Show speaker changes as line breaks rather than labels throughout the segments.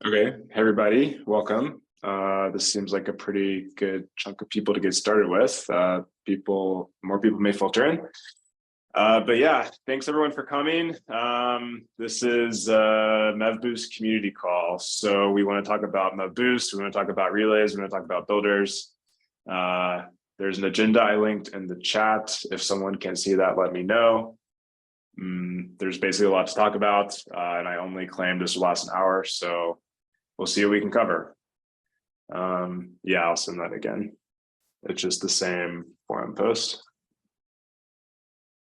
Okay, hey everybody, welcome. This seems like a pretty good chunk of people to get started with. More people may filter in. But yeah, thanks everyone for coming. This is MevBoost community call. So we want to talk about MevBoost, we want to talk about relays, we want to talk about builders. There's an agenda I linked in the chat. If someone can see that, let me know. There's basically a lot to talk about, and I only claimed this will last an hour, so we'll see what we can cover. Yeah, I'll send that again. It's just the same forum post.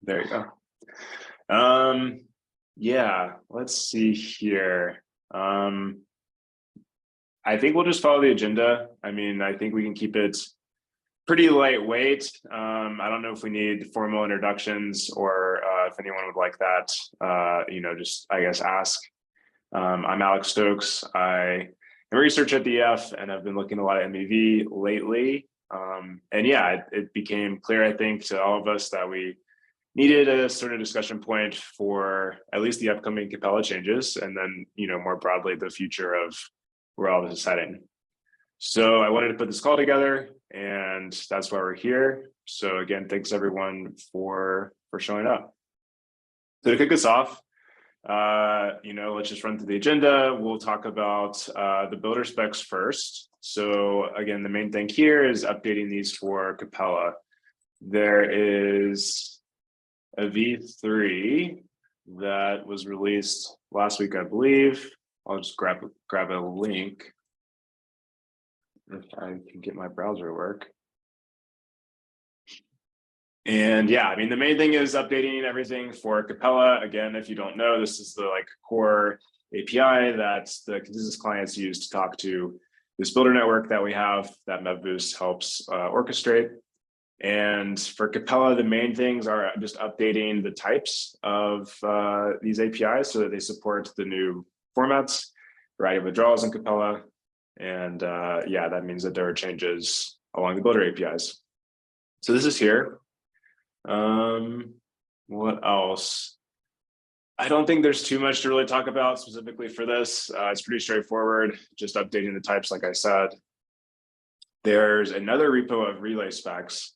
There you go. Yeah, let's see here. I think we'll just follow the agenda. I mean, I think we can keep it pretty lightweight. I don't know if we need formal introductions or if anyone would like that, just, I guess, ask. I'm Alex Stokes. I am research at the EF and I've been looking a lot at MEV lately. And yeah, it became clear, I think, to all of us that we needed a sort of discussion point for at least the upcoming Capella changes, and then, more broadly, the future of where all this is heading. So I wanted to put this call together, and that's why we're here. So again, thanks everyone for showing up. So to kick us off, let's just run through the agenda. We'll talk about the builder specs first. So again, the main thing here is updating these for Capella. There is a V3 that was released last week, I believe. I'll just grab a link if I can get my browser to work. And yeah, I mean, the main thing is updating everything for Capella. Again, if you don't know, this is the core API that the Consensus clients use to talk to this builder network that we have that MevBoost helps orchestrate. And for Capella, the main things are just updating the types of these APIs so that they support the new formats, variety of withdrawals in Capella. And yeah, that means that there are changes along the builder APIs. So this is here. What else? I don't think there's too much to really talk about specifically for this. It's pretty straightforward, just updating the types, like I said. There's another repo of relay specs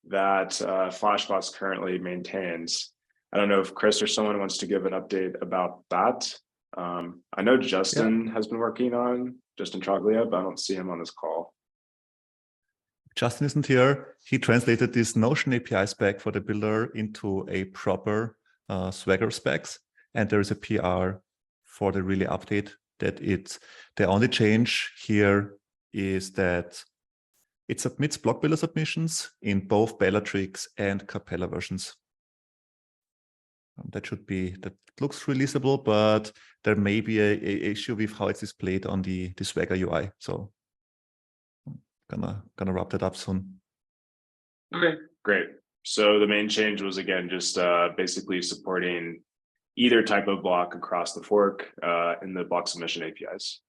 that Flashbots currently maintains. I don't know if Chris or someone wants to give an update about that. I know Justin has been working on, Justin Troglia, but I don't see him on this call.
Justin isn't here. He translated this Notion API spec for the builder into a proper Swagger specs. And there is a PR for the relay update that the only change here is that it submits block builder submissions in both Bellatrix and Capella versions. That looks releasable, but there may be a issue with how it's displayed on the Swagger UI. So gonna wrap that up soon.
Okay, great. So the main change was, again, just basically supporting either type of block across the fork in the block submission APIs.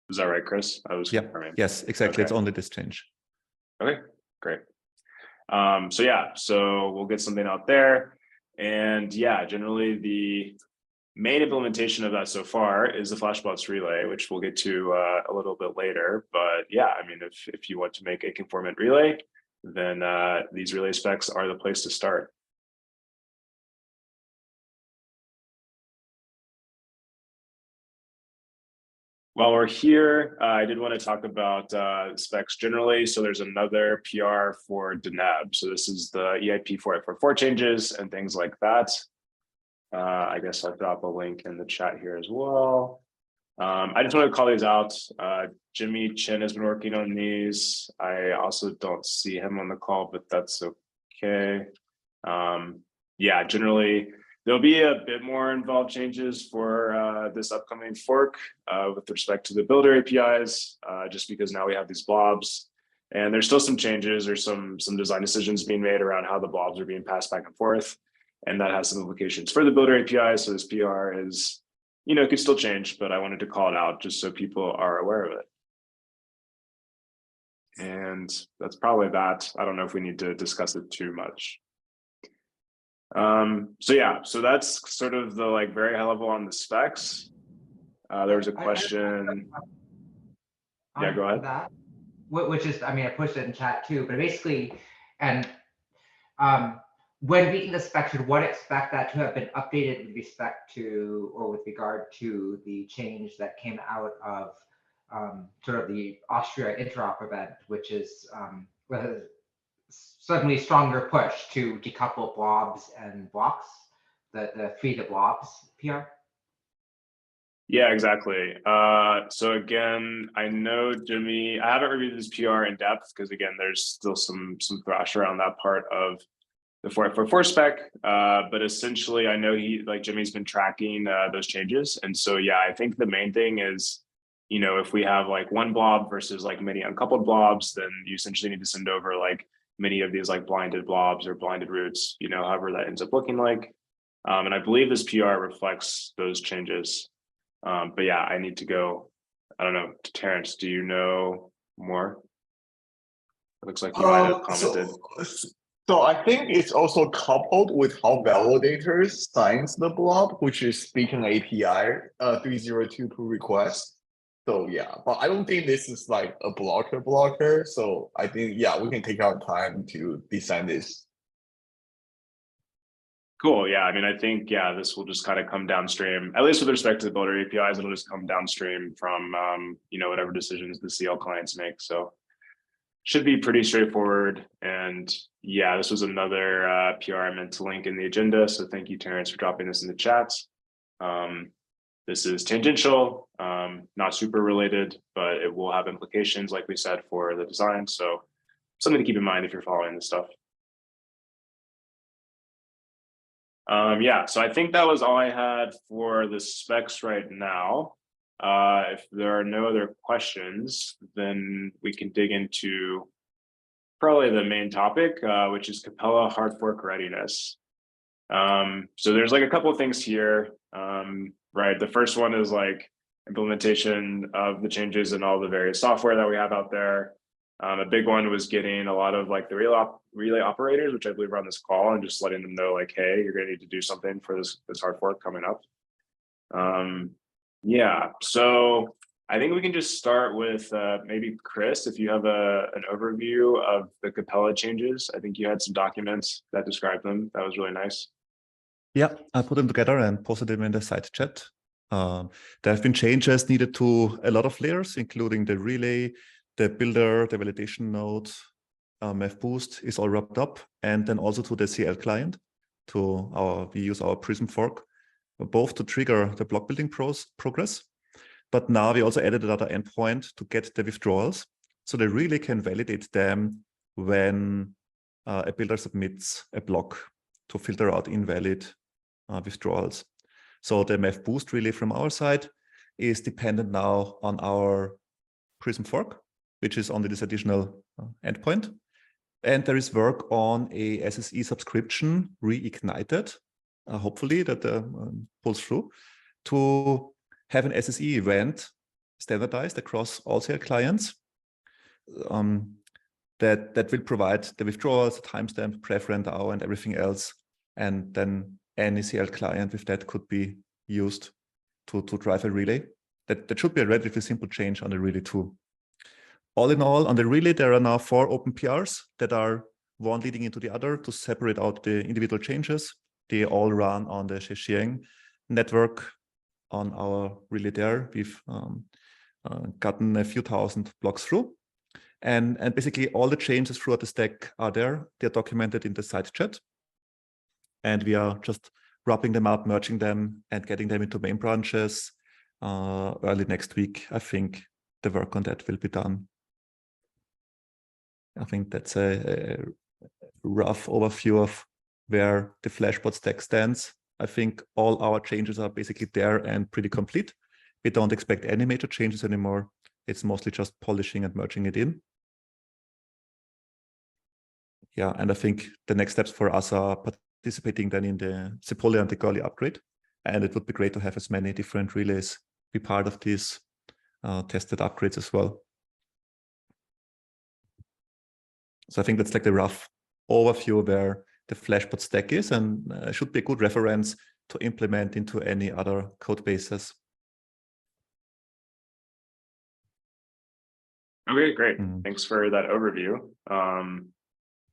Is that right, Chris?
Yes, exactly. Okay. It's only this change.
Okay, great. So we'll get something out there. And yeah, generally the main implementation of that so far is the Flashbots relay, which we'll get to a little bit later. But yeah, I mean, if you want to make a conformant relay, then these relay specs are the place to start. While we're here, I did want to talk about specs generally. So there's another PR for Deneb. So this is the EIP 4844 changes and things like that. I guess I'll drop a link in the chat here as well. I just want to call these out. Jimmy Chin has been working on these. I also don't see him on the call, but that's okay. Yeah, generally, there'll be a bit more involved changes for this upcoming fork with respect to the builder APIs, just because now we have these blobs. And there's still some changes or some design decisions being made around how the blobs are being passed back and forth. And that has some implications for the builder API. So this PR is, it could still change, but I wanted to call it out just so people are aware of it. And that's probably that. I don't know if we need to discuss it too much. So yeah, so that's sort of the like very high level on the specs. There was a question. Yeah, go ahead.
That, which is, I mean, I pushed it in chat too, but basically, and when reading the spec, should one expect that to have been updated with respect to, or with regard to the change that came out of sort of the Austria interop event, which is suddenly stronger push to decouple blobs and blocks, the free to blobs PR?
Yeah, exactly. So again, I know Jimmy, I haven't reviewed this PR in depth because again, there's still some thrash around that part of the 4.4 spec. But essentially I know Jimmy's been tracking those changes. And so, yeah, I think the main thing is, you know, if we have like one blob versus like many uncoupled blobs, then you essentially need to send over like many of these like blinded blobs or blinded roots, you know, however that ends up looking like. And I believe this PR reflects those changes. But yeah, I need to go, I don't know, to Terrence, do you know more? It looks like you might have commented.
So I think it's also coupled with how validators signs the blob, which is Beacon API 302 pull request. So yeah, but I don't think this is like a blocker. So I think, yeah, we can take our time to design this.
Cool. Yeah. I mean, I think, yeah, this will just kind of come downstream, at least with respect to the builder APIs, it'll just come downstream from, you know, whatever decisions the CL clients make. So should be pretty straightforward. And yeah, this was another PR I meant to link in the agenda. So thank you, Terrence, for dropping this in the chat. This is tangential, not super related, but it will have implications, like we said, for the design. So something to keep in mind if you're following this stuff. Yeah, so I think that was all I had for the specs right now. If there are no other questions, then we can dig into probably the main topic, which is Capella hard fork readiness. So there's like a couple of things here, right? The first one is like implementation of the changes in all the various software that we have out there. A big one was getting a lot of like the relay operators, which I believe are on this call, and just letting them know like, hey, you're going to need to do something for this hard fork coming up. Yeah, so I think we can just start with maybe Chris, if you have an overview of the Capella changes. I think you had some documents that describe them. That was really nice.
Yeah, I put them together and posted them in the side chat. There have been changes needed to a lot of layers, including the relay, the builder, the validation node, MEF-boost is all wrapped up, and then also to the CL client. We use our Prism fork, both to trigger the block building progress. But now we also added another endpoint to get the withdrawals, so they really can validate them when a builder submits a block to filter out invalid withdrawals. So the MEF-boost relay from our side is dependent now on our Prism fork, which is only this additional endpoint. And there is work on a SSE subscription reignited, hopefully that pulls through, to have an SSE event standardized across all CL clients that will provide the withdrawals, timestamp, preference hour, and everything else. And then any CL client with that could be used to drive a relay. That should be a relatively simple change on the relay too. All in all, on the relay, there are now 4 open PRs that are one leading into the other to separate out the individual changes. They all run on the Xiang network on our relay there. We've gotten a few thousand blocks through. And basically all the changes throughout the stack are there. They're documented in the side chat. And we are just wrapping them up, merging them, and getting them into main branches early next week. I think the work on that will be done. I think that's a rough overview of where the Flashbot stack stands. I think all our changes are basically there and pretty complete. We don't expect any major changes anymore. It's mostly just polishing and merging it in. Yeah, and I think the next steps for us are participating then in the Sepolia and the Goerli upgrade. And it would be great to have as many different relays be part of these tested upgrades as well. So I think that's like the rough overview where the Flashbot stack is, and should be a good reference to implement into any other code bases.
Okay, great.
Mm.
Thanks for that overview.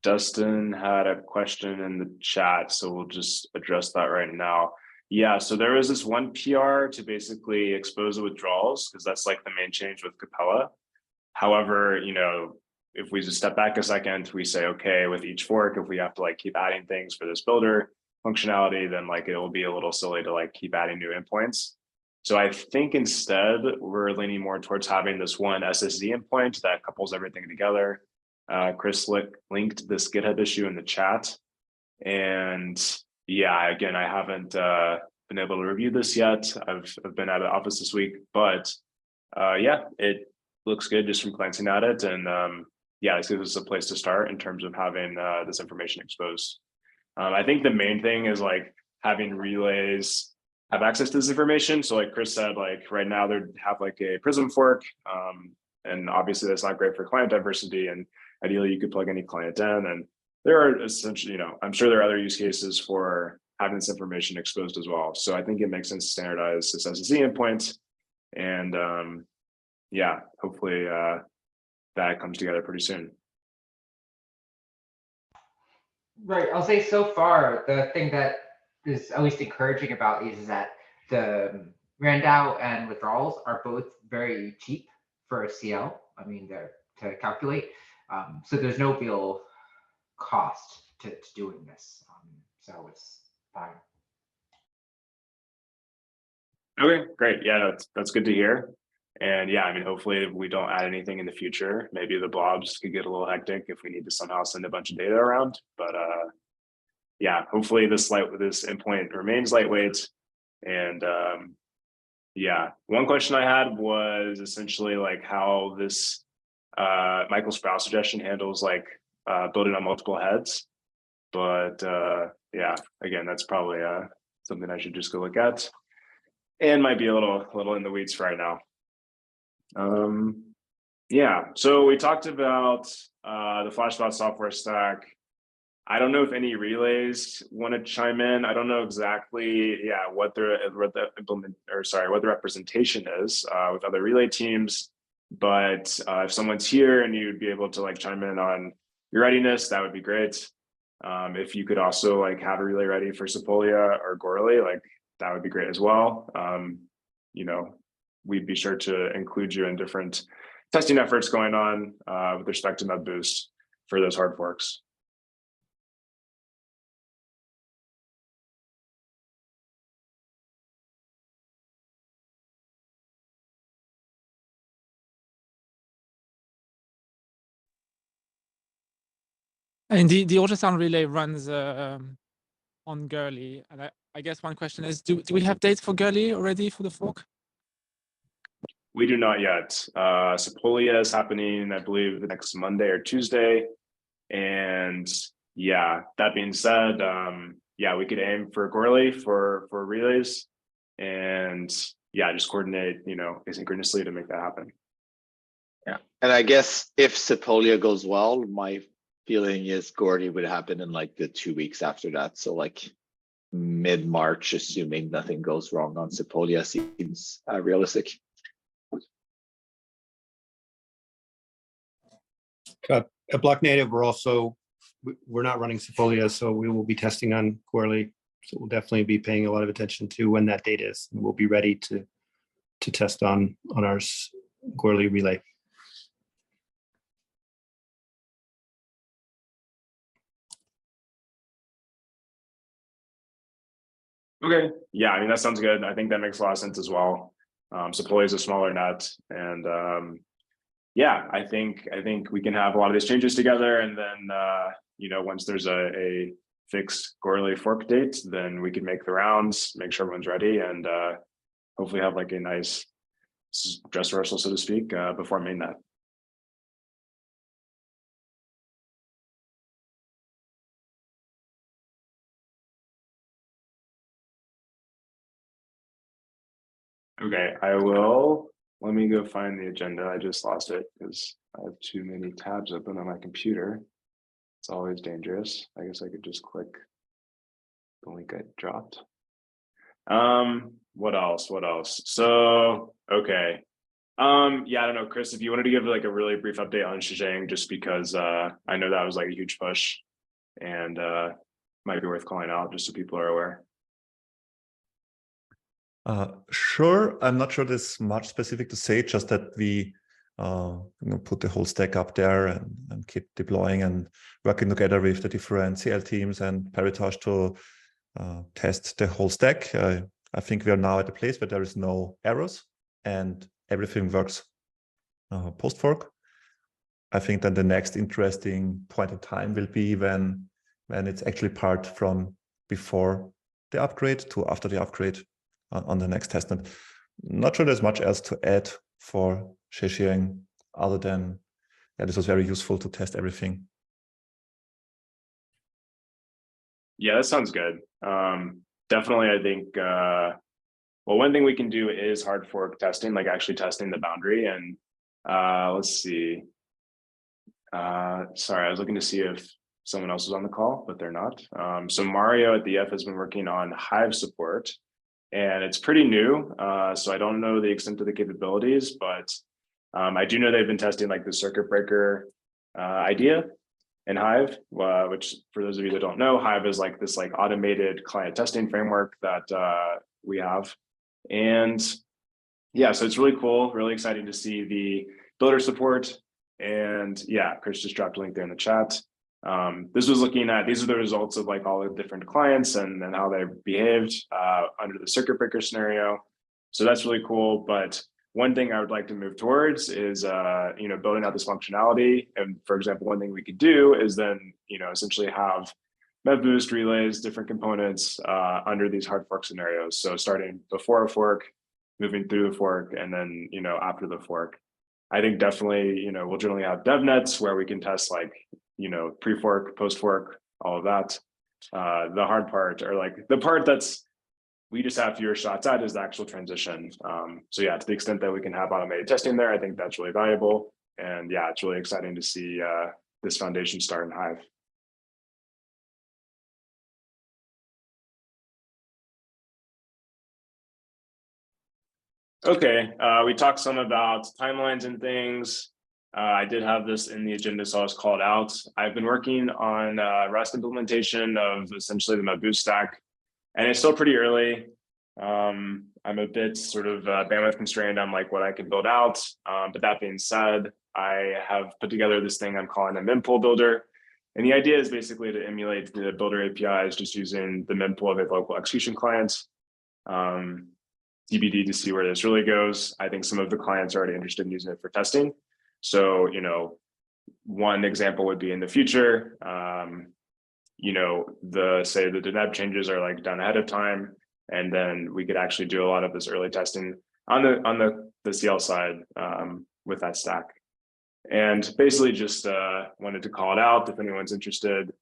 Dustin had a question in the chat, so we'll just address that right now. Yeah, so there was this one PR to basically expose the withdrawals, because that's like the main change with Capella. However, you know, if we just step back a second, we say, okay, with each fork, if we have to like keep adding things for this builder functionality, then like it will be a little silly to like keep adding new endpoints. So I think instead we're leaning more towards having this one SSD endpoint that couples everything together. Chris linked this GitHub issue in the chat. And yeah, again, I haven't been able to review this yet. I've been out of the office this week, but yeah, it looks good just from glancing at it. And yeah, this is a place to start in terms of having this information exposed. I think the main thing is like having relays have access to this information. So like Chris said, like right now they have like a Prism fork, and obviously that's not great for client diversity. And ideally you could plug any client in, and there are essentially, you know, I'm sure there are other use cases for having this information exposed as well. So I think it makes sense to standardize this SSD endpoint, and yeah, hopefully that comes together pretty soon.
Right. I'll say so far, the thing that is at least encouraging about these is that the RANDAO and withdrawals are both very cheap for a CL. I mean, they're to calculate. So there's no real cost to doing this. So it's fine.
Okay, great. Yeah, that's good to hear. And yeah, I mean, hopefully if we don't add anything in the future, maybe the blobs could get a little hectic if we need to somehow send a bunch of data around. But yeah, hopefully this endpoint remains lightweight. And yeah, one question I had was essentially like how this Michael Sprouse suggestion handles like building on multiple heads. But yeah, again, that's probably something I should just go look at, and might be a little in the weeds for right now. Yeah, so we talked about the Flashbot software stack. I don't know if any relays want to chime in. I don't know exactly, yeah, what the representation is with other relay teams. But if someone's here and you'd be able to like chime in on your readiness, that would be great. If you could also like have a relay ready for Sepolia or Goerli, like that would be great as well. You know, we'd be sure to include you in different testing efforts going on with respect to MedBoost for those hard forks.
And the ultrasound relay runs on Goerli. And I guess one question is, do we have dates for Goerli already for the fork?
We do not yet. Sepolia is happening, I believe, the next Monday or Tuesday. And yeah, that being said, yeah, we could aim for Goerli for relays, and yeah, just coordinate, you know, asynchronously to make that happen.
Yeah, and I guess if Sepolia goes well, my feeling is Goerli would happen in like the 2 weeks after that. So like mid-March, assuming nothing goes wrong on Sepolia, seems realistic.
At Block Native, we're not running Sepolia, so we will be testing on Goerli. So we'll definitely be paying a lot of attention to when that date is. And we'll be ready to test on our Goerli relay.
Okay, yeah, I mean, that sounds good. I think that makes a lot of sense as well. Sepolia is a smaller net, and yeah, I think we can have a lot of these changes together, and then you know, once there's a fixed Goerli fork date, then we can make the rounds, make sure everyone's ready, and hopefully have like a nice dress rehearsal, so to speak, before mainnet. Okay, let me go find the agenda. I just lost it because I have too many tabs open on my computer. It's always dangerous. I guess I could just click the link I dropped. What else? What else? So, okay. Yeah, I don't know, Chris, if you wanted to give like a really brief update on Shijang, just because I know that was like a huge push and might be worth calling out just so people are aware.
Sure. I'm not sure there's much specific to say, just that we put the whole stack up there and keep deploying and working together with the different CL teams and Paritosh to test the whole stack. I think we are now at a place where there is no errors and everything works post fork. I think that the next interesting point in time will be when it's actually part from before the upgrade to after the upgrade on the next testnet. Not sure there's much else to add for Shijang other than, yeah, this was very useful to test everything.
Yeah, that sounds good. Definitely, I think, well, one thing we can do is hard fork testing, like actually testing the boundary. And let's see. Sorry, I was looking to see if someone else was on the call, but they're not. So Mario at the F has been working on Hive support, and it's pretty new. So I don't know the extent of the capabilities, but I do know they've been testing like the circuit breaker idea in Hive, which for those of you that don't know, Hive is like this like automated client testing framework that we have. And yeah, so it's really cool, really exciting to see the builder support. And yeah, Chris just dropped a link there in the chat. This was looking at, these are the results of like all the different clients and how they behaved under the circuit breaker scenario. So that's really cool. But one thing I would like to move towards is, building out this functionality. And for example, one thing we could do is then, essentially have MEV-boost relays, different components under these hard fork scenarios. So starting before a fork, moving through the fork, and then, after the fork. I think definitely, we'll generally have dev nets where we can test like, pre-fork, post-fork, all of that. The hard part, or like the part that's we just have fewer shots at, is the actual transition. So yeah, to the extent that we can have automated testing there, I think that's really valuable. And yeah, it's really exciting to see this foundation start in Hive. Okay, we talked some about timelines and things. I did have this in the agenda, so I was called out. I've been working on Rust implementation of essentially the MEV-boost stack, and it's still pretty early. I'm a bit sort of bandwidth constrained on like what I can build out. But that being said, I have put together this thing I'm calling a mempool builder. And the idea is basically to emulate the builder APIs just using the mempool of a local execution client. TBD to see where this really goes. I think some of the clients are already interested in using it for testing. So, one example would be in the future, say the Deneb changes are like done ahead of time. And then we could actually do a lot of this early testing on the CL side with that stack. And basically just wanted to call it out. If anyone's interested,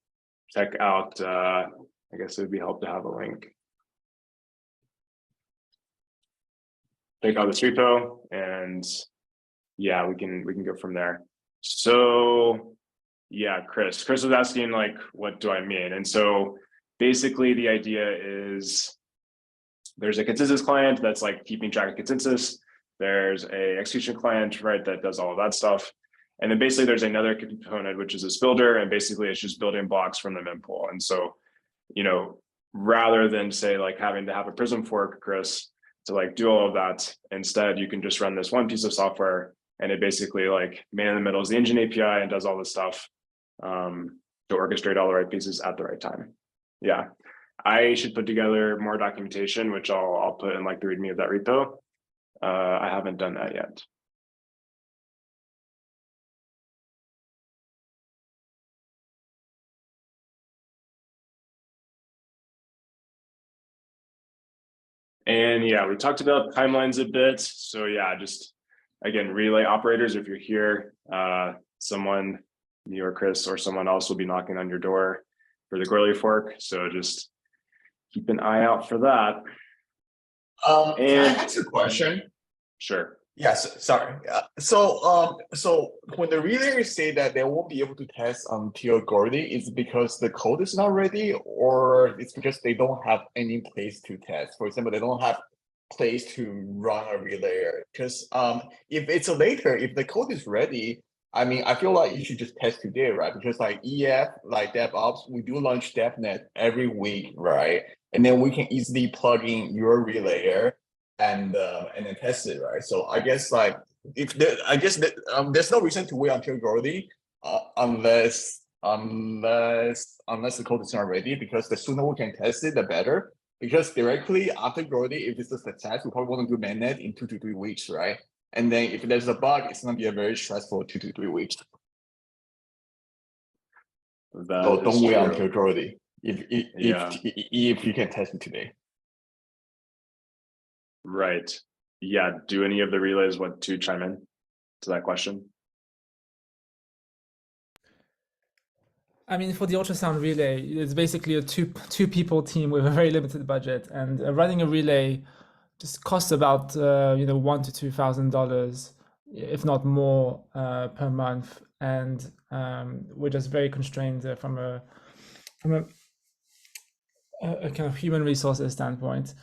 check out, I guess it would be helpful to have a link. Check out this repo, and yeah, we can go from there. So yeah, Chris was asking like, what do I mean? And so basically the idea is there's a consensus client that's like keeping track of consensus. There's a execution client, right, that does all of that stuff. And then basically there's another component, which is this builder, and basically it's just building blocks from the mempool. And so, rather than say like having to have a Prism fork, Chris, to like do all of that, instead you can just run this one piece of software, and it basically like man in the middle is the engine API and does all this stuff to orchestrate all the right pieces at the right time. Yeah, I should put together more documentation, which I'll put in like the README of that repo. I haven't done that yet. And yeah, we talked about timelines a bit. So yeah, just again, relay operators, if you're here, someone, me or Chris or someone else will be knocking on your door for the Goerli fork. So just keep an eye out for that.
Can I ask a question?
Sure.
Yes, sorry. So when the relayers say that they won't be able to test until Gordy, is because the code is not ready, or it's because they don't have any place to test? For example, they don't have place to run a relayer. Because if it's a later, if the code is ready, I mean, I feel like you should just test today, right? Because like EF, like DevOps, we do launch DevNet every week, right? And then we can easily plug in your relayer and then test it, right? So I guess like if there, I guess that there's no reason to wait until Gordy, unless the code is not ready, because the sooner we can test it, the better. Because directly after Gordy, if it's a success, we probably want to do mainnet in 2 to 3 weeks, right? And then if there's a bug, it's gonna be a very stressful 2 to 3 weeks.
That
So
is
don't wait
true.
until Gordy
Yeah.
if you can test it today.
Right. Yeah. Do any of the relays want to chime in to that question?
I mean, for the ultrasound relay, it's basically a two people team with a very limited budget, and running a relay just costs about $1,000 to $2,000, if not more, per month, and we're just very constrained from a kind of human resources standpoint.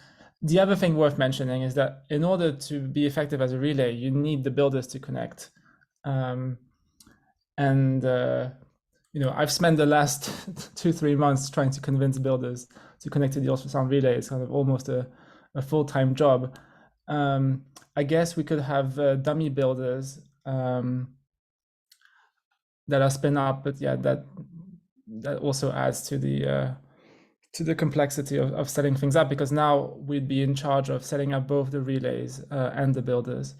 The other thing worth mentioning is that in order to be effective as a relay, you need the builders to connect, I've spent the last 2-3 months trying to convince builders to connect to the ultrasound relay. It's kind of almost a full-time job. I guess we could have dummy builders that are spin up, but yeah, that also adds to the complexity of setting things up, because now we'd be in charge of setting up both the relays and the builders.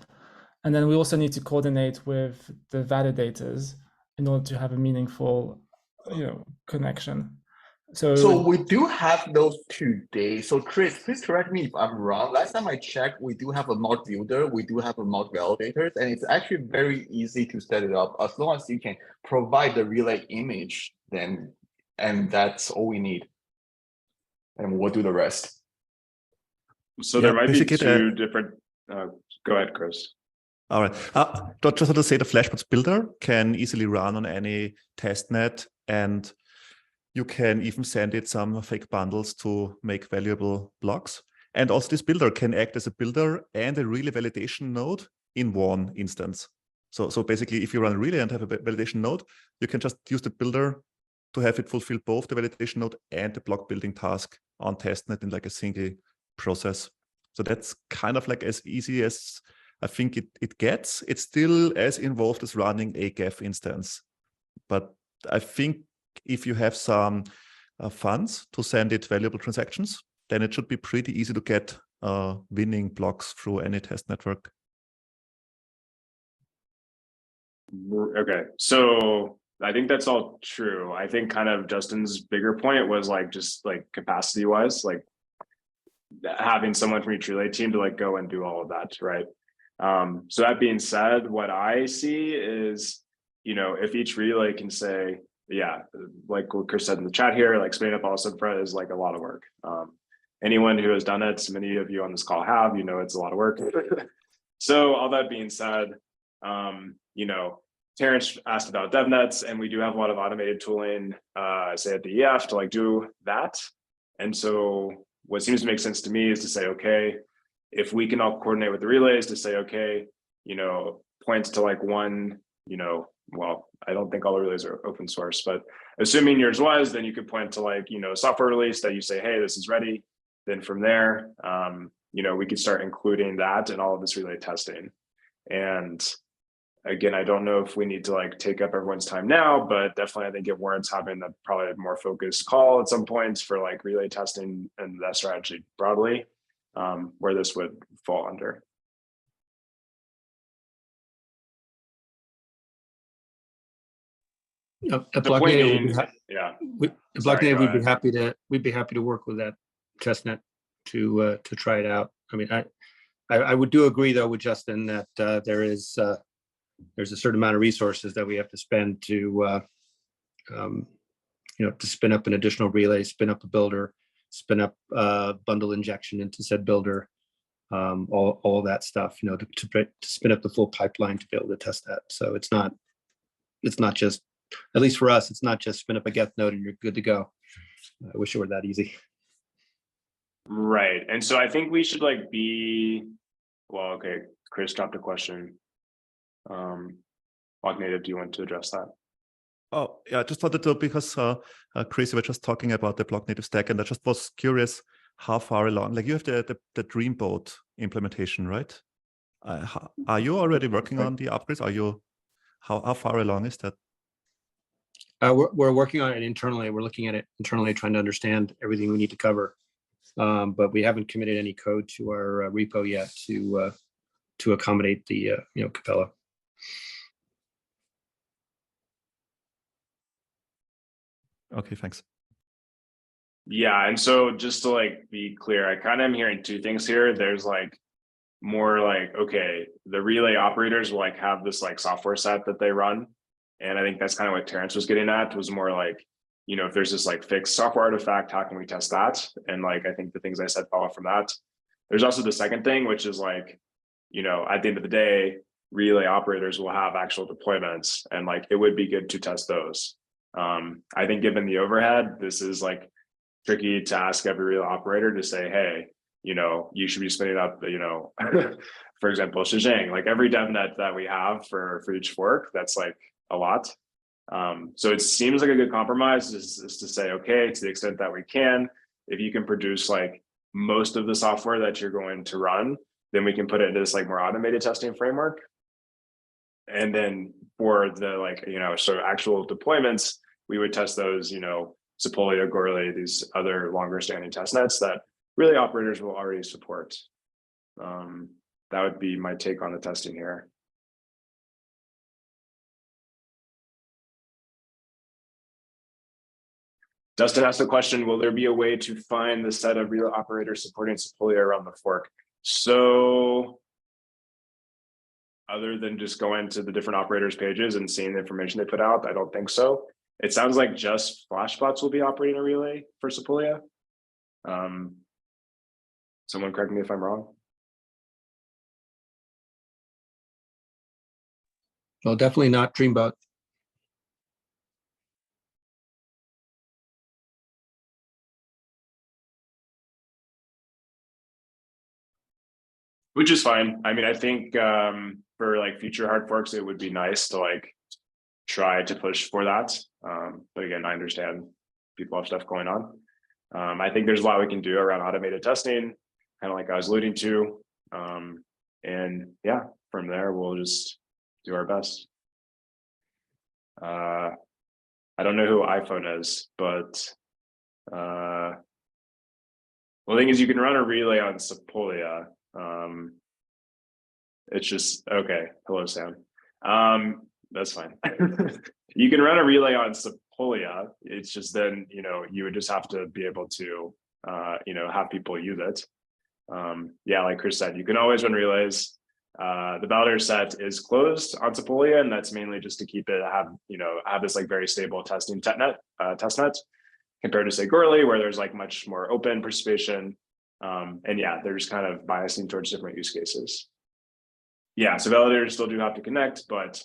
And then we also need to coordinate with the validators in order to have a meaningful, connection.
So we do have those today. So Chris, please correct me if I'm wrong. Last time I checked, we do have a mod builder, we do have a mod validators, and it's actually very easy to set it up as long as you can provide the relay image, and that's all we need. And we'll do the rest.
So
Yeah,
there might be
basically
two different. Go ahead, Chris.
All right. Just want to say the Flashbots builder can easily run on any testnet, and you can even send it some fake bundles to make valuable blocks. And also this builder can act as a builder and a relay validation node in one instance. So basically, if you run a relay and have a validation node, you can just use the builder to have it fulfill both the validation node and the block building task on testnet in like a single process. So that's kind of like as easy as I think it gets. It's still as involved as running a GEF instance. But I think if you have some funds to send it valuable transactions, then it should be pretty easy to get winning blocks through any test network.
Okay, so I think that's all true. I think kind of Justin's bigger point was like just like capacity wise, like having someone from each relay team to like go and do all of that, right? So that being said, what I see is, if each relay can say, yeah, like what Chris said in the chat here, like spinning up all subfret is like a lot of work. Anyone who has done it, so many of you on this call have, it's a lot of work. So all that being said, Terrence asked about DevNets, and we do have a lot of automated tooling, say at the EF to like do that. And so what seems to make sense to me is to say, okay, if we can all coordinate with the relays to say, okay, points to like one, well, I don't think all the relays are open source, but assuming yours was, then you could point to like, software release that you say, hey, this is ready. Then from there, we could start including that in all of this relay testing. And again, I don't know if we need to like take up everyone's time now, but definitely I think it warrants having probably a more focused call at some points for like relay testing and that strategy broadly, where this would fall under.
At
The
Block
point
Native,
being, yeah.
at
Sorry,
Block Native,
go
we'd be happy to work with that testnet to try it out. I mean, I would do agree though with Justin that there's a certain amount of resources that we have to spend to to spin up an additional relay, spin up a builder, spin up bundle injection into said builder. all that stuff, to spin up the full pipeline to be able to test that. So it's not just, at least for us, it's not just spin up a Geth node and you're good to go. I wish it were that easy.
Right. And so I think we should like well, okay, Chris dropped a question. Block Native, do you want to address that?
Oh, yeah, I just wanted to, because Chris, you were just talking about the Block Native stack, and I just was curious how far along, like you have the Dreamboat implementation, right? Are you already working on the upgrades? Are you, how far along is that?
We're working on it internally. We're looking at it internally, trying to understand everything we need to cover. But we haven't committed any code to our repo yet to accommodate the Capella.
Okay, thanks.
Yeah, and so just to like be clear, I kind of am hearing two things here. There's like more like, okay, the relay operators will like have this like software set that they run. And I think that's kind of what Terrence was getting at, was more like, if there's this like fixed software artifact, how can we test that? And like, I think the things I said follow from that. There's also the second thing, which is like, at the end of the day, relay operators will have actual deployments, and like, it would be good to test those. I think given the overhead, this is like tricky to ask every relay operator to say, hey, you should be spinning up, for example, Shazang, like every DevNet that we have for each fork, that's like a lot. So it seems like a good compromise is to say, okay, to the extent that we can, if you can produce like most of the software that you're going to run, then we can put it into this like more automated testing framework. And then for the like, so actual deployments, we would test those, Sepolia, Goerli, these other longer standing test nets that really operators will already support. That would be my take on the testing here. Dustin asked the question, will there be a way to find the set of relay operators supporting Sepolia around the fork? So other than just going to the different operators pages and seeing the information they put out, I don't think so. It sounds like just Flashbots will be operating a relay for Sepolia. Someone correct me if I'm wrong.
Well, definitely not Dreamboat.
Which is fine. I mean, I think for like future hard forks, it would be nice to like try to push for that. But again, I understand people have stuff going on. I think there's a lot we can do around automated testing, kind of like I was alluding to. And yeah, from there, we'll just do our best. I don't know who iPhone is, but well, the thing is you can run a relay on Sepolia. It's just, okay. Hello, Sam. That's fine. You can run a relay on Sepolia. It's just then, you would just have to be able to, have people use it. Yeah, like Chris said, you can always run relays. The validator set is closed on Sepolia, and that's mainly just to keep it, have this like very stable test net, compared to say Goerli, where there's like much more open participation. And yeah, they're just kind of biasing towards different use cases. Yeah, so validators still do have to connect, but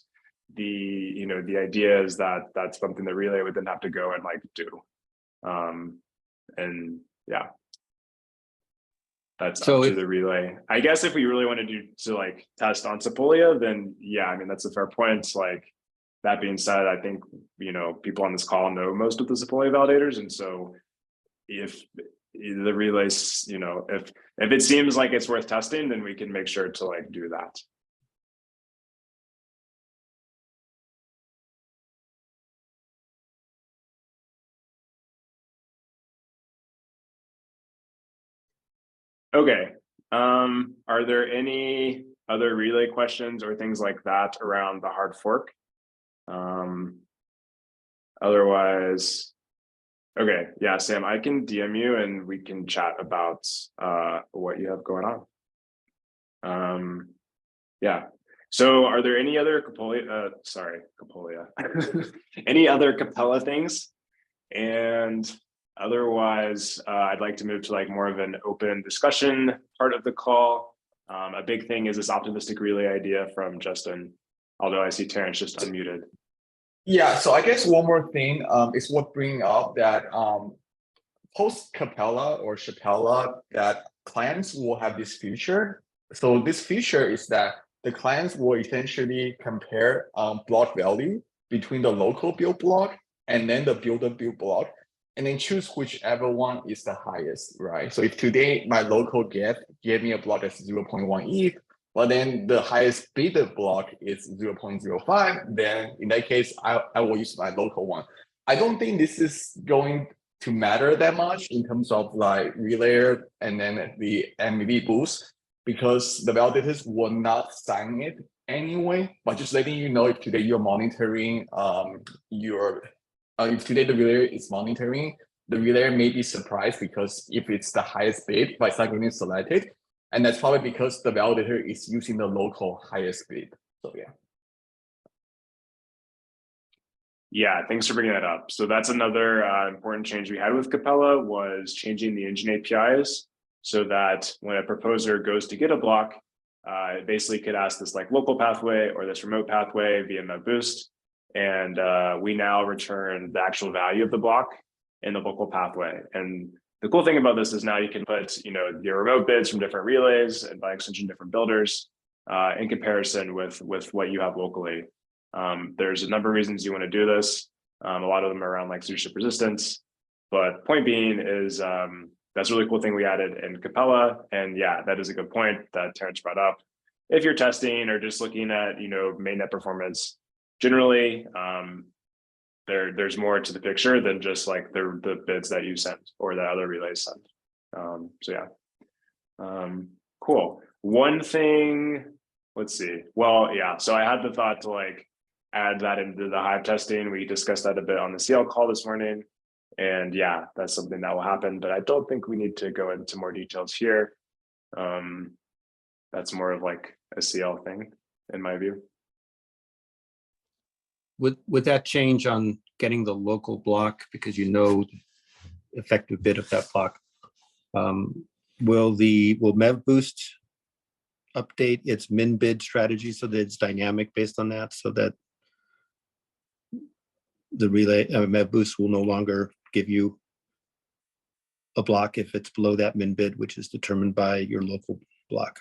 the idea is that that's something that relay would then have to go and like do. And yeah, that's
So
up to the relay. I guess if we really wanted to like test on Sepolia, then yeah, I mean, that's a fair point. Like, that being said, I think, people on this call know most of the Sepolia validators. And so if the relays, if it seems like it's worth testing, then we can make sure to like do that. Okay. Are there any other relay questions or things like that around the hard fork? Otherwise, okay, yeah, Sam, I can DM you and we can chat about what you have going on. Yeah. So are there any other Capolia, any other Capella things? And otherwise, I'd like to move to like more of an open discussion part of the call. A big thing is this optimistic relay idea from Justin, although I see Terrence just unmuted.
Yeah, so I guess one more thing is worth bringing up that post Capella or Chapella, that clients will have this feature. So this feature is that the clients will essentially compare block value between the local build block and then the builder build block, and then choose whichever one is the highest, right? So if today my local get gave me a block that's 0.1 ETH, but then the highest bidder block is 0.05, then in that case, I will use my local one. I don't think this is going to matter that much in terms of like relayer and then the MEV boost, because the validators will not sign it anyway, but just letting you know if today you're monitoring if today the relayer is monitoring, the relayer may be surprised because if it's the highest bid, but it's not getting selected. And that's probably because the validator is using the local highest bid. So yeah.
Yeah, thanks for bringing that up. So that's another important change we had with Capella, was changing the engine APIs so that when a proposer goes to get a block, it basically could ask this like local pathway or this remote pathway via MevBoost. And we now return the actual value of the block in the local pathway. And the cool thing about this is now you can put, your remote bids from different relays and by extension different builders in comparison with what you have locally. There's a number of reasons you want to do this. A lot of them are around like leadership resistance, but point being is that's a really cool thing we added in Capella. And yeah, that is a good point that Terrence brought up. If you're testing or just looking at, mainnet performance, generally, there's more to the picture than just like the bids that you sent or that other relays sent. So yeah, cool. One thing, let's see. Well, yeah, so I had the thought to like add that into the Hive testing. We discussed that a bit on the CL call this morning. And yeah, that's something that will happen, but I don't think we need to go into more details here. That's more of like a CL thing in my view.
With that change on getting the local block, because the effective bid of that block, will MevBoost update its min bid strategy so that it's dynamic based on that, so that the relay MevBoost will no longer give you a block if it's below that min bid, which is determined by your local block?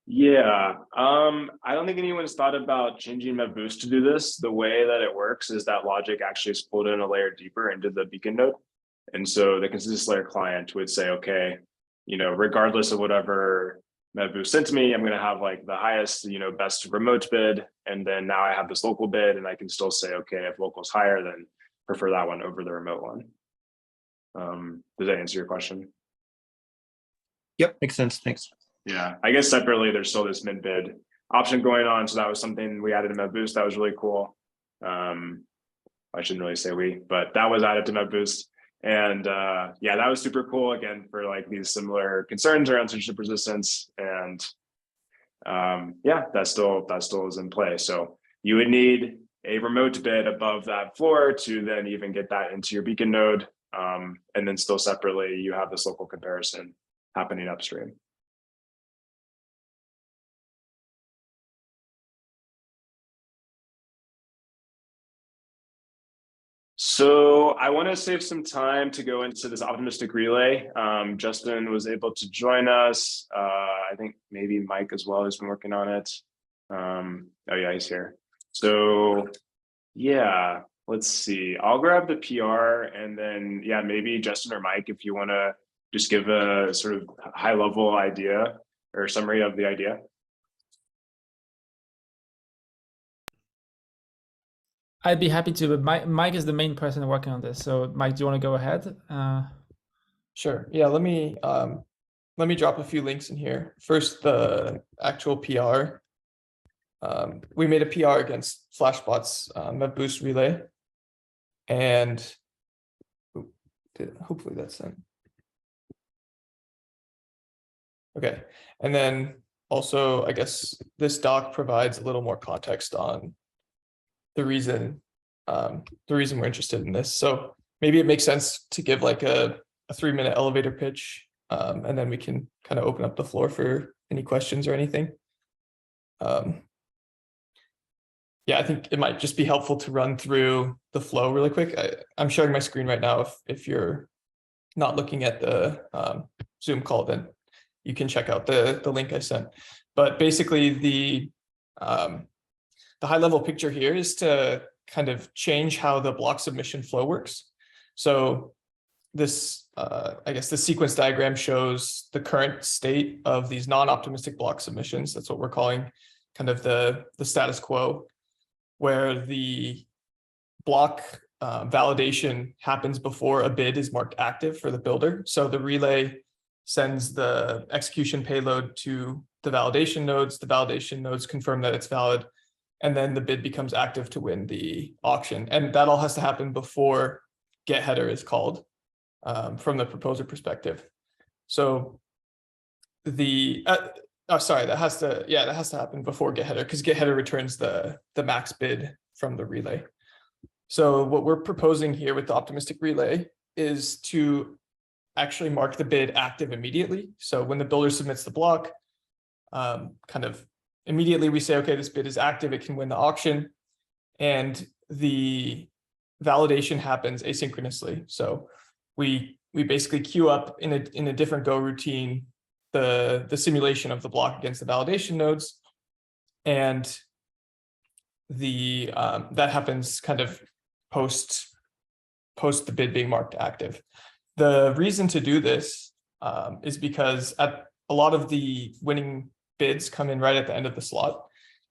Yeah, I don't think anyone's thought about changing MevBoost to do this. The way that it works is that logic actually is pulled in a layer deeper into the beacon node. And so the consensus layer client would say, okay, regardless of whatever MevBoost sent to me, I'm going to have like the highest, best remote bid. And then now I have this local bid and I can still say, okay, if local's higher, then prefer that one over the remote one. Does that answer your question?
Yep, makes sense. Thanks.
Yeah, I guess separately, there's still this min bid option going on. So that was something we added to MevBoost. That was really cool. I shouldn't really say we, but that was added to MevBoost. And yeah, that was super cool again for like these similar concerns around censorship resistance. And yeah, that still is in play. So you would need a remote bid above that floor to then even get that into your beacon node. And then still separately, you have this local comparison happening upstream. So I want to save some time to go into this optimistic relay. Justin was able to join us. I think maybe Mike as well has been working on it. Oh yeah, he's here. So yeah, let's see. I'll grab the PR and then yeah, maybe Justin or Mike, if you want to just give a sort of high level idea or summary of the idea.
I'd be happy to, but Mike is the main person working on this. So Mike, do you want to go ahead?
Sure. Yeah, let me drop a few links in here. First, the actual PR. We made a PR against Flashbot's MevBoost relay. And hopefully that's sent. Okay. And then also, I guess this doc provides a little more context on the reason we're interested in this. So maybe it makes sense to give like a 3-minute elevator pitch and then we can kind of open up the floor for any questions or anything. Yeah, I think it might just be helpful to run through the flow really quick. I'm sharing my screen right now. If you're not looking at the Zoom call, then you can check out the link I sent. But basically, the high level picture here is to kind of change how the block submission flow works. So this, I guess the sequence diagram shows the current state of these non-optimistic block submissions. That's what we're calling kind of the status quo, where the block validation happens before a bid is marked active for the builder. So the relay sends the execution payload to the validation nodes confirm that it's valid, and then the bid becomes active to win the auction. And that all has to happen before get header is called from the proposer perspective. So the that has to happen before get header, because get header returns the max bid from the relay. So what we're proposing here with the optimistic relay is to actually mark the bid active immediately. So when the builder submits the block, kind of immediately we say, okay, this bid is active, it can win the auction, and the validation happens asynchronously. So we basically queue up in a different Go routine the simulation of the block against the validation nodes, and the that happens kind of post the bid being marked active. The reason to do this is because at a lot of the winning bids come in right at the end of the slot,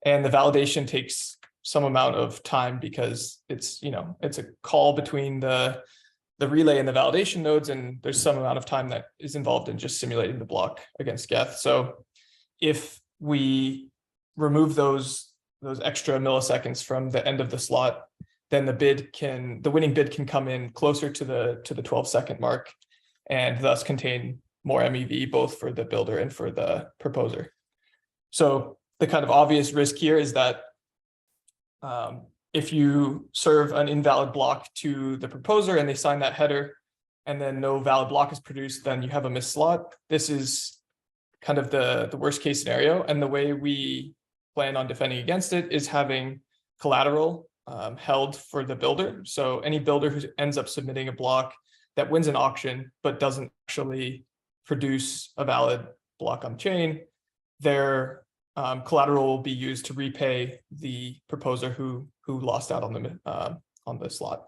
and the validation takes some amount of time because it's a call between the relay and the validation nodes, and there's some amount of time that is involved in just simulating the block against Geth. So if we remove those extra milliseconds from the end of the slot, then the winning bid can come in closer to the 12-second mark, and thus contain more MEV both for the builder and for the proposer. So the kind of obvious risk here is that if you serve an invalid block to the proposer and they sign that header, and then no valid block is produced, then you have a missed slot. This is kind of the worst case scenario. And the way we plan on defending against it is having collateral held for the builder. So any builder who ends up submitting a block that wins an auction but doesn't actually produce a valid block on chain, their collateral will be used to repay the proposer who lost out on the slot.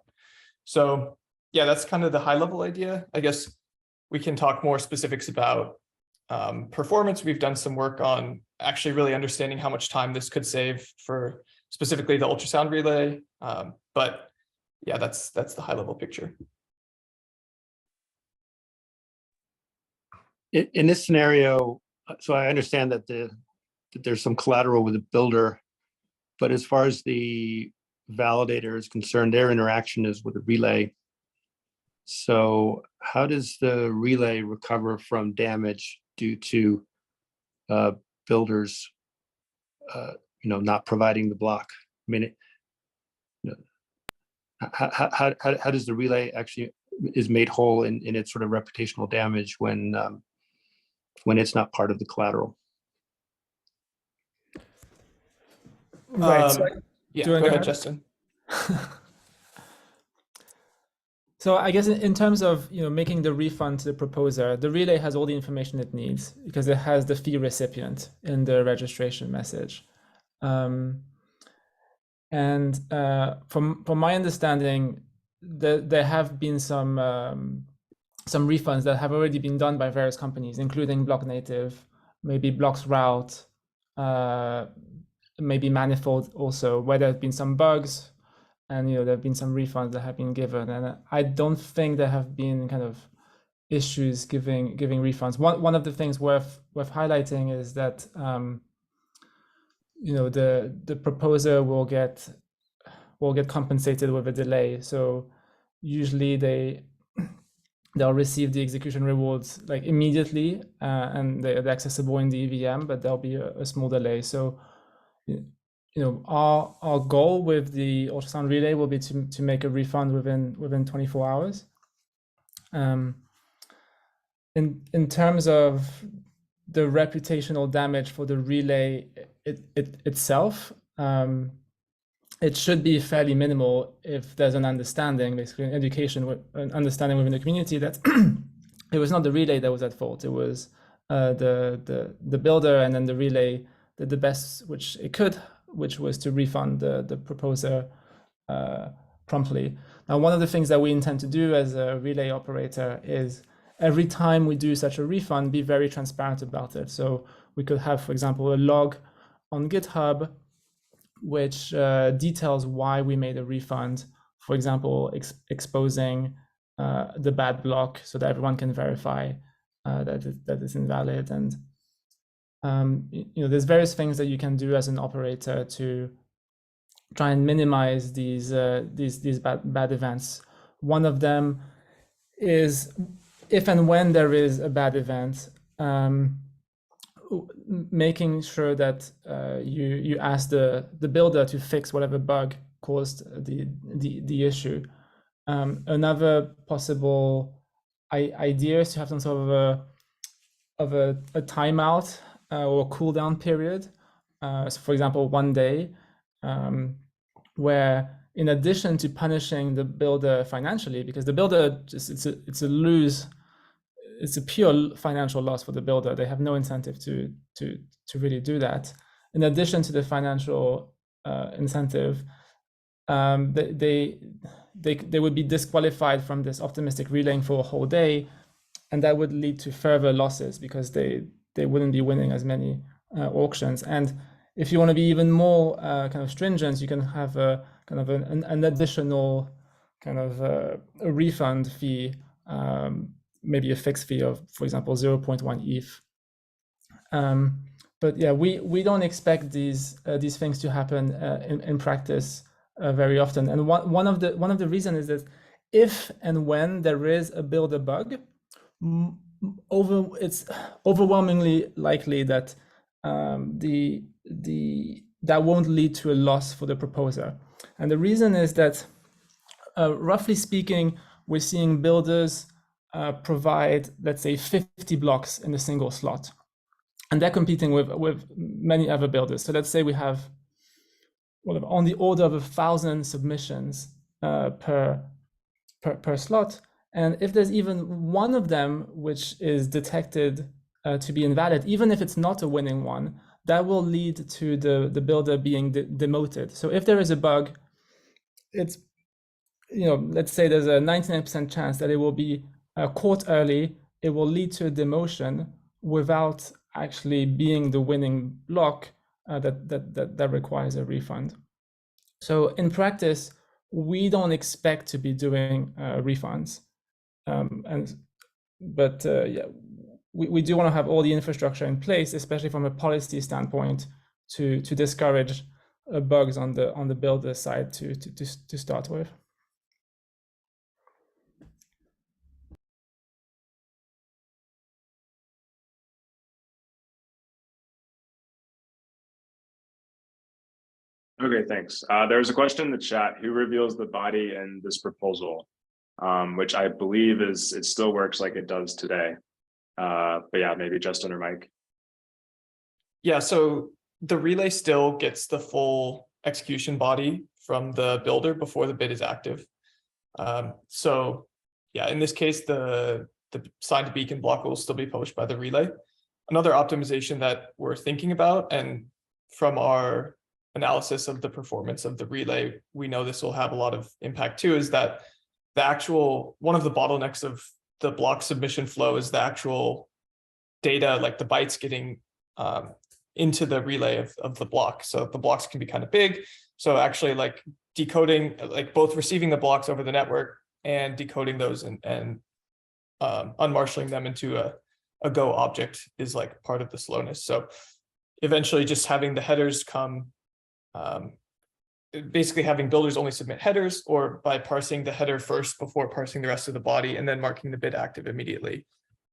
So yeah, that's kind of the high level idea. I guess we can talk more specifics about performance. We've done some work on actually really understanding how much time this could save for specifically the ultrasound relay. But yeah, that's the high level picture.
In this scenario, so I understand that there's some collateral with the builder, but as far as the validator is concerned, their interaction is with the relay. So how does the relay recover from damage due to builders, not providing the block? I mean, how does the relay actually is made whole in its sort of reputational damage when it's not part of the collateral?
Right.
Yeah,
Do you wanna
go
go
ahead,
ahead?
Justin.
So I guess in terms of making the refund to the proposer, the relay has all the information it needs because it has the fee recipient in the registration message. And from my understanding, there have been some refunds that have already been done by various companies, including Block Native, maybe Blocks Route, maybe Manifold also, where there have been some bugs, and there have been some refunds that have been given. And I don't think there have been kind of issues giving refunds. One of the things worth highlighting is that the proposer will get compensated with a delay. So usually they'll receive the execution rewards like immediately, and they're accessible in the EVM, but there'll be a small delay. So our goal with the ultrasound relay will be to make a refund within 24 hours. in terms of the reputational damage for the relay itself, it should be fairly minimal if there's an understanding, basically an education, an understanding within the community that it was not the relay that was at fault. It was the builder, and then the relay did the best which it could, which was to refund the proposer promptly. Now, one of the things that we intend to do as a relay operator is every time we do such a refund, be very transparent about it. So we could have, for example, a log on GitHub which details why we made a refund. For example, exposing the bad block so that everyone can verify that it's invalid. And there's various things that you can do as an operator to try and minimize these bad events. One of them is, if and when there is a bad event, making sure that you ask the builder to fix whatever bug caused the issue. Another possible idea is to have some sort of a timeout or cooldown period. So for example, 1 day, where in addition to punishing the builder financially, because the builder it's a pure financial loss for the builder. They have no incentive to really do that. In addition to the financial incentive, they would be disqualified from this optimistic relaying for a whole day, and that would lead to further losses because they wouldn't be winning as many auctions. And if you want to be even more kind of stringent, you can have a kind of an additional kind of a refund fee, maybe a fixed fee of, for example, 0.1 ETH. But yeah, we don't expect these things to happen in practice very often. And one of the reasons is that if and when there is a builder bug, it's overwhelmingly likely that that won't lead to a loss for the proposer. And the reason is that, roughly speaking, we're seeing builders provide, let's say, 50 blocks in a single slot, and they're competing with many other builders. So let's say we have on the order of 1,000 submissions per slot, and if there's even one of them which is detected to be invalid, even if it's not a winning one, that will lead to the builder being demoted. So if there is a bug, it's, let's say there's a 99% chance that it will be caught early. It will lead to a demotion without actually being the winning block that requires a refund. So in practice, we don't expect to be doing refunds, but we do want to have all the infrastructure in place, especially from a policy standpoint, to discourage bugs on the builder side to start with.
Okay, thanks. There was a question in the chat: who reveals the body in this proposal? Which I believe it still works like it does today. But yeah, maybe Justin or Mike.
Yeah, so the relay still gets the full execution body from the builder before the bid is active. So yeah, in this case, the signed beacon block will still be published by the relay. Another optimization that we're thinking about, and from our analysis of the performance of the relay, we know this will have a lot of impact too, is that one of the bottlenecks of the block submission flow is the actual data, like the bytes getting into the relay of the block. So the blocks can be kind of big. So actually like decoding, like both receiving the blocks over the network and decoding those and unmarshalling them into a Go object is like part of the slowness. So eventually just having the headers come, basically having builders only submit headers, or by parsing the header first before parsing the rest of the body and then marking the bid active immediately,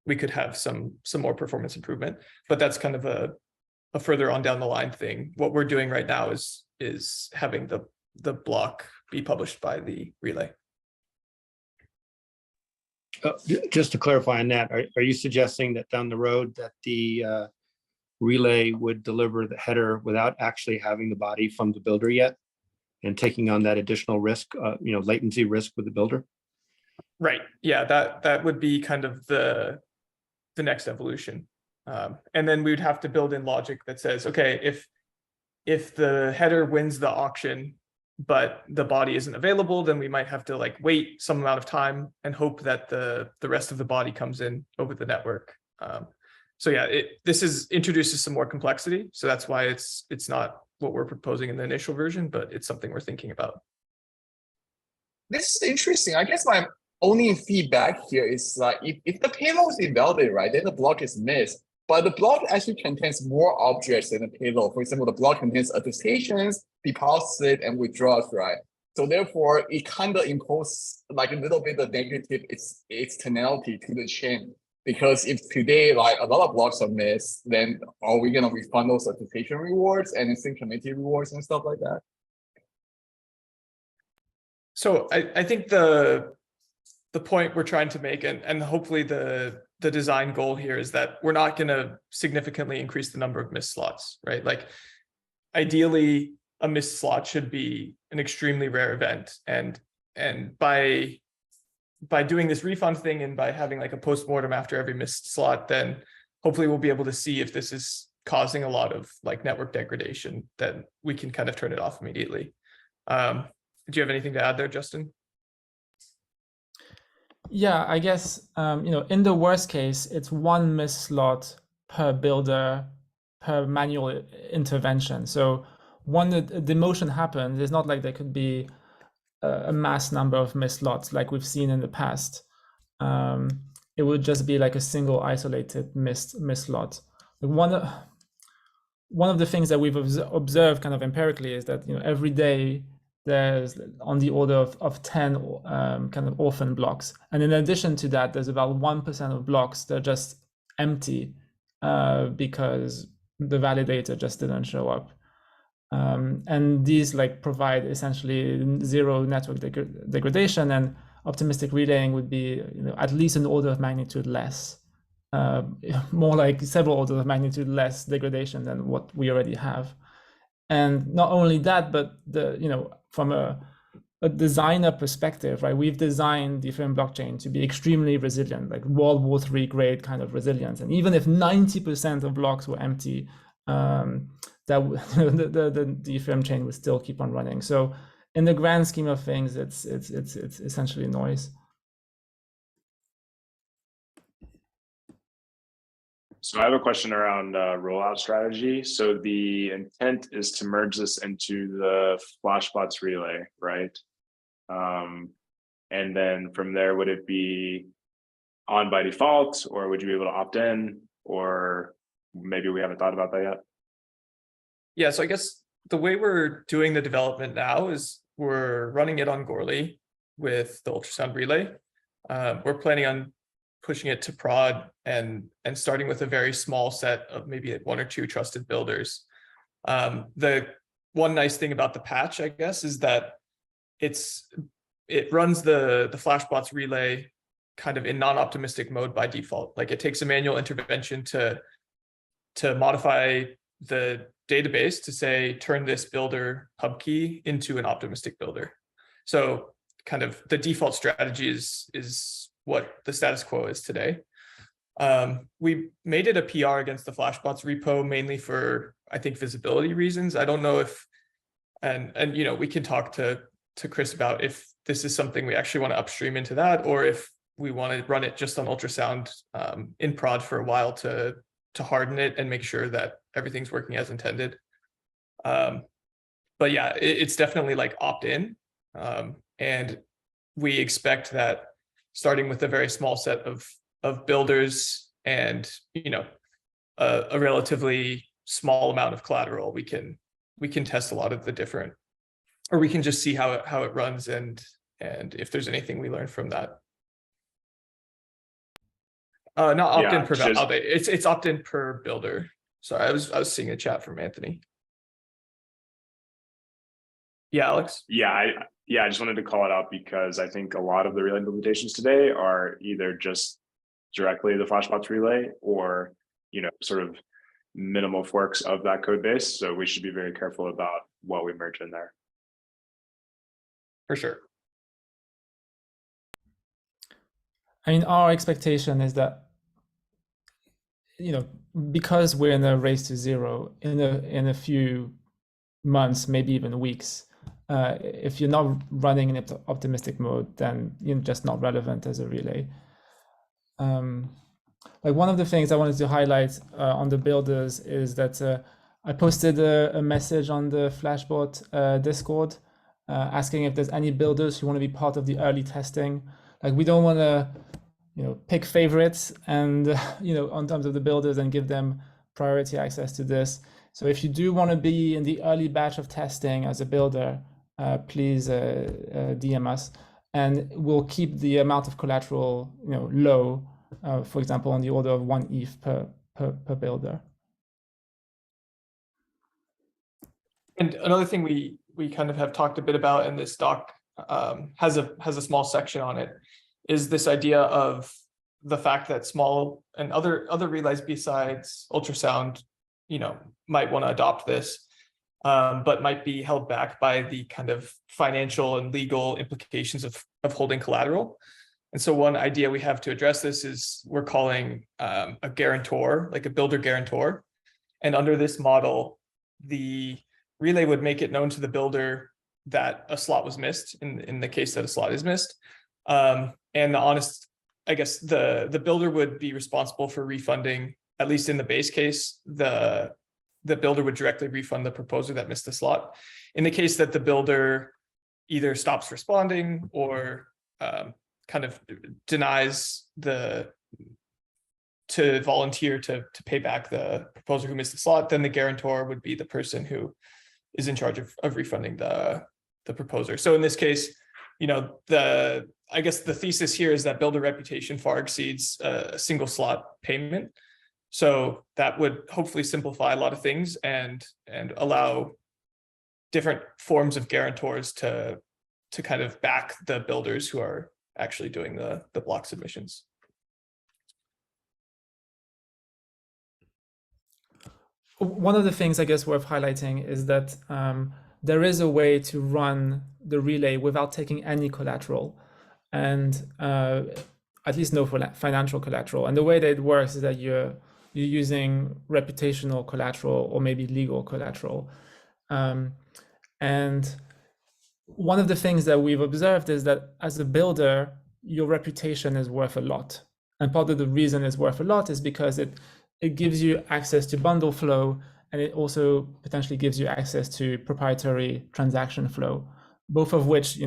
we could have some more performance improvement. But that's kind of a further on down the line thing. What we're doing right now is having the block be published by the relay.
Just to clarify on that, are you suggesting that down the road that the relay would deliver the header without actually having the body from the builder yet? And taking on that additional risk, latency risk with the builder?
Right. Yeah, that would be kind of the next evolution. And then we would have to build in logic that says, okay, if the header wins the auction, but the body isn't available, then we might have to like wait some amount of time and hope that the rest of the body comes in over the network. So yeah, this introduces some more complexity. So that's why it's not what we're proposing in the initial version, but it's something we're thinking about.
This is interesting. I guess my only feedback here is like if the payload is invalidated, right, then the block is missed. But the block actually contains more objects than the payload. For example, the block contains attestations, deposit, and withdrawals, right? So therefore, it kind of imposes like a little bit of negative externality to the chain. Because if today, like a lot of blocks are missed, then are we gonna refund those attestation rewards and instant committee rewards and stuff like that?
So I think the point we're trying to make, and hopefully the design goal here is that we're not going to significantly increase the number of missed slots, right? Like ideally a missed slot should be an extremely rare event. And by doing this refund thing and by having like a post-mortem after every missed slot, then hopefully we'll be able to see if this is causing a lot of like network degradation, then we can kind of turn it off immediately. Do you have anything to add there, Justin?
Yeah, I guess, in the worst case, it's one missed slot per builder per manual intervention. So when the demotion happens, it's not like there could be a mass number of missed slots like we've seen in the past. It would just be like a single isolated missed slot. One of the things that we've observed kind of empirically is that every day there's on the order of 10 kind of orphan blocks. And in addition to that, there's about 1% of blocks that are just empty because the validator just didn't show up. And these like provide essentially zero network degradation, and optimistic relaying would be at least an order of magnitude less, more like several orders of magnitude less degradation than what we already have. And not only that, but from a designer perspective, right? We've designed the Ethereum blockchain to be extremely resilient, like World War III grade kind of resilience. And even if 90% of blocks were empty, the Ethereum chain would still keep on running. So in the grand scheme of things, it's essentially noise.
So I have a question around rollout strategy. So the intent is to merge this into the Flashbots relay, right? And then from there, would it be on by default, or would you be able to opt in, or maybe we haven't thought about that yet?
Yeah, so I guess the way we're doing the development now is we're running it on Goerli with the ultrasound relay. We're planning on pushing it to prod and starting with a very small set of maybe one or two trusted builders. The one nice thing about the patch, I guess, is that it runs the Flashbots relay kind of in non-optimistic mode by default. Like it takes a manual intervention to modify the database to say, turn this builder hub key into an optimistic builder. So kind of the default strategy is what the status quo is today. We made it a PR against the Flashbots repo mainly for, I think, visibility reasons. I don't know if, and we can talk to Chris about if this is something we actually want to upstream into that, or if we want to run it just on ultrasound in prod for a while to harden it and make sure that everything's working as intended. But yeah, it's definitely like opt-in. And we expect that starting with a very small set of builders and a relatively small amount of collateral, we can test a lot of the different, or we can just see how it runs and if there's anything we learn from that. Not opt-in per validate. It's opt-in per builder. Sorry, I was seeing a chat from Anthony. Yeah, Alex.
Yeah, yeah, I just wanted to call it out because I think a lot of the relay implementations today are either just directly the Flashbots relay or, sort of minimal forks of that code base. So we should be very careful about what we merge in there.
For sure.
I mean, our expectation is that, because we're in a race to zero in a few months, maybe even weeks, if you're not running in optimistic mode, then you're just not relevant as a relay. Like one of the things I wanted to highlight on the builders is that I posted a message on the Flashbot Discord asking if there's any builders who want to be part of the early testing. Like we don't want to, pick favorites and, on terms of the builders and give them priority access to this. So if you do want to be in the early batch of testing as a builder, please DM us, and we'll keep the amount of collateral, low. For example, on the order of 1 ETH per builder.
And another thing we kind of have talked a bit about in this doc has a small section on it, is this idea of the fact that small and other relays besides ultrasound, might want to adopt this, but might be held back by the kind of financial and legal implications of holding collateral. And so one idea we have to address this is we're calling a guarantor, like a builder guarantor. And under this model, the relay would make it known to the builder that a slot was missed in the case that a slot is missed. And the builder would be responsible for refunding, at least in the base case, the builder would directly refund the proposer that missed the slot. In the case that the builder either stops responding or kind of denies to volunteer to pay back the proposer who missed the slot, then the guarantor would be the person who is in charge of refunding the proposer. So in this case, I guess the thesis here is that builder reputation far exceeds a single slot payment. So that would hopefully simplify a lot of things and allow different forms of guarantors to kind of back the builders who are actually doing the block submissions.
One of the things I guess worth highlighting is that there is a way to run the relay without taking any collateral, and at least no financial collateral. And the way that it works is that you're using reputational collateral or maybe legal collateral. And one of the things that we've observed is that as a builder, your reputation is worth a lot. And part of the reason it's worth a lot is because it gives you access to bundle flow, and it also potentially gives you access to proprietary transaction flow, both of which,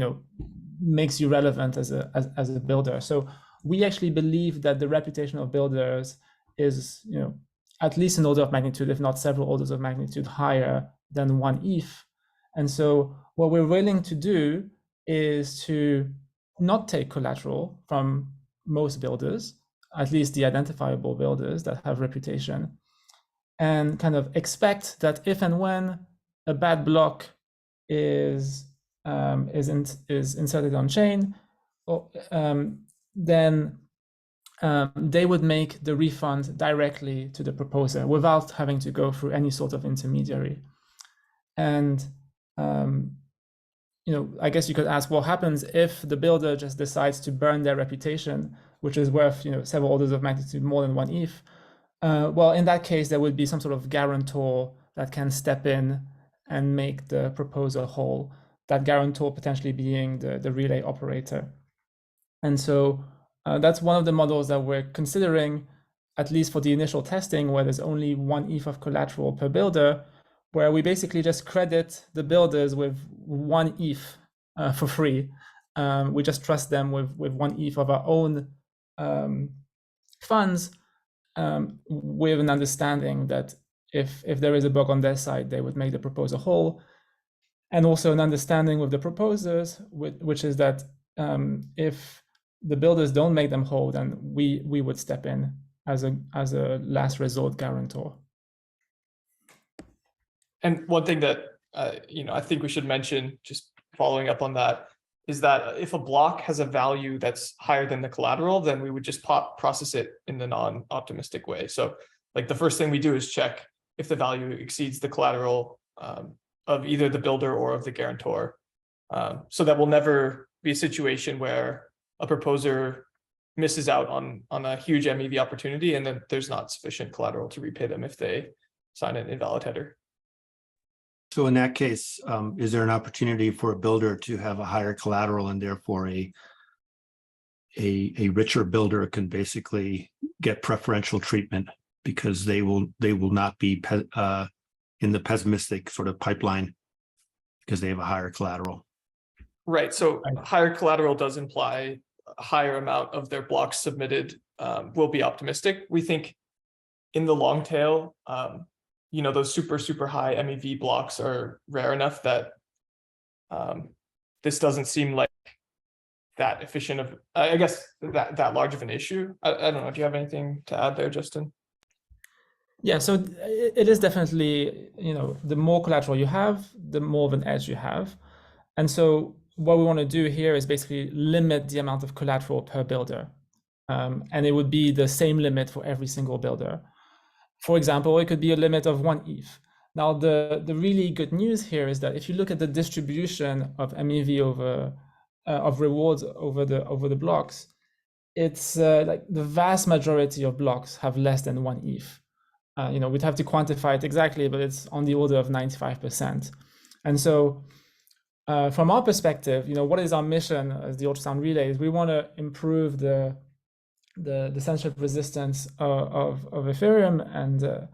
makes you relevant as a builder. So we actually believe that the reputation of builders is, at least an order of magnitude, if not several orders of magnitude higher than 1 ETH. And so what we're willing to do is to not take collateral from most builders, at least the identifiable builders that have reputation, and kind of expect that if and when a bad block is inserted on chain, then they would make the refund directly to the proposer without having to go through any sort of intermediary. And I guess you could ask, what happens if the builder just decides to burn their reputation, which is worth several orders of magnitude more than 1 ETH? Well, in that case, there would be some sort of guarantor that can step in and make the proposer whole. That guarantor potentially being the relay operator. And so that's one of the models that we're considering, at least for the initial testing, where there's only 1 ETH of collateral per builder, where we basically just credit the builders with 1 ETH for free. We just trust them with 1 ETH of our own funds, with an understanding that if there is a bug on their side, they would make the proposer whole. And also an understanding with the proposers, which is that if the builders don't make them whole, then we would step in as a last resort guarantor.
And one thing that I think we should mention, just following up on that, is that if a block has a value that's higher than the collateral, then we would just process it in the non-optimistic way. So like the first thing we do is check if the value exceeds the collateral of either the builder or of the guarantor. So that will never be a situation where a proposer misses out on a huge MEV opportunity and then there's not sufficient collateral to repay them if they sign an invalid header.
So in that case, is there an opportunity for a builder to have a higher collateral and therefore a richer builder can basically get preferential treatment because they will not be in the pessimistic sort of pipeline because they have a higher collateral?
Right, so higher collateral does imply a higher amount of their blocks submitted will be optimistic. We think in the long tail, you know, those super high MEV blocks are rare enough that this doesn't seem like that efficient of, I guess, that large of an issue. I don't know if you have anything to add there, Justin.
Yeah, so it is definitely, you know, the more collateral you have, the more of an edge you have. And so what we want to do here is basically limit the amount of collateral per builder. And it would be the same limit for every single builder. For example, it could be a limit of 1 ETH. Now, the really good news here is that if you look at the distribution of MEV over of rewards over the blocks, it's like the vast majority of blocks have less than 1 ETH. You know, we'd have to quantify it exactly, but it's on the order of 95%. And so from our perspective, you know, what is our mission as the ultrasound relays? We want to improve the censorship resistance of Ethereum,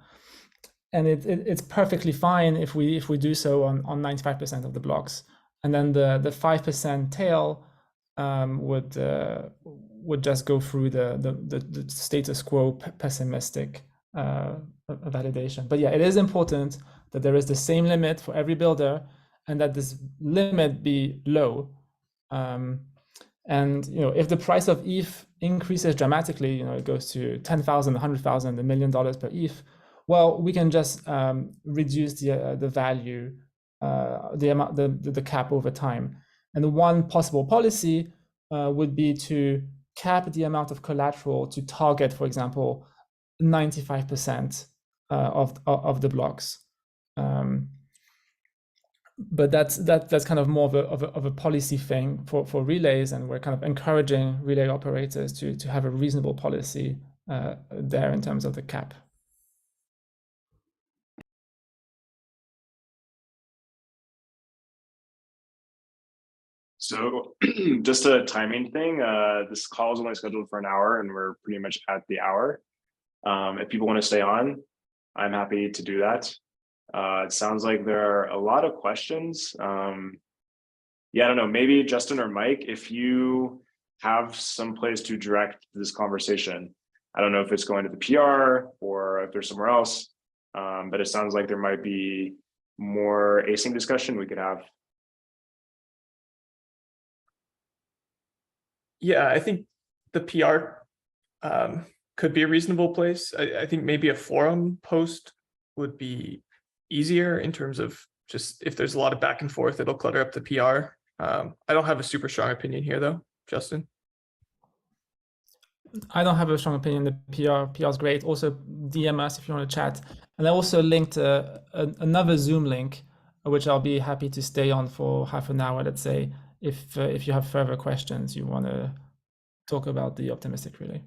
and it's perfectly fine if we do so on 95% of the blocks, and then the 5% tail would just go through the status quo pessimistic validation. But yeah, it is important that there is the same limit for every builder and that this limit be low. And you know, if the price of ETH increases dramatically, you know, it goes to 10,000, 100,000, $1 million per ETH. Well, we can just reduce the value, the amount, the cap over time. And the one possible policy would be to cap the amount of collateral to target, for example, 95% of the blocks. But that's kind of more of a policy thing for relays, and we're kind of encouraging relay operators to have a reasonable policy there in terms of the cap.
So just a timing thing, this call is only scheduled for an hour and we're pretty much at the hour. If people want to stay on, I'm happy to do that. It sounds like there are a lot of questions. Yeah, I don't know, maybe Justin or Mike, if you have some place to direct this conversation. I don't know if it's going to the PR or if there's somewhere else, but it sounds like there might be more async discussion we could have.
Yeah, I think the PR could be a reasonable place. I think maybe a forum post would be easier in terms of just if there's a lot of back and forth, it'll clutter up the PR. I don't have a super strong opinion here though, Justin.
I don't have a strong opinion. The PR is great. Also DM us if you want to chat. And I also linked another Zoom link, which I'll be happy to stay on for half an hour, let's say, if you have further questions, you want to talk about the optimistic relay.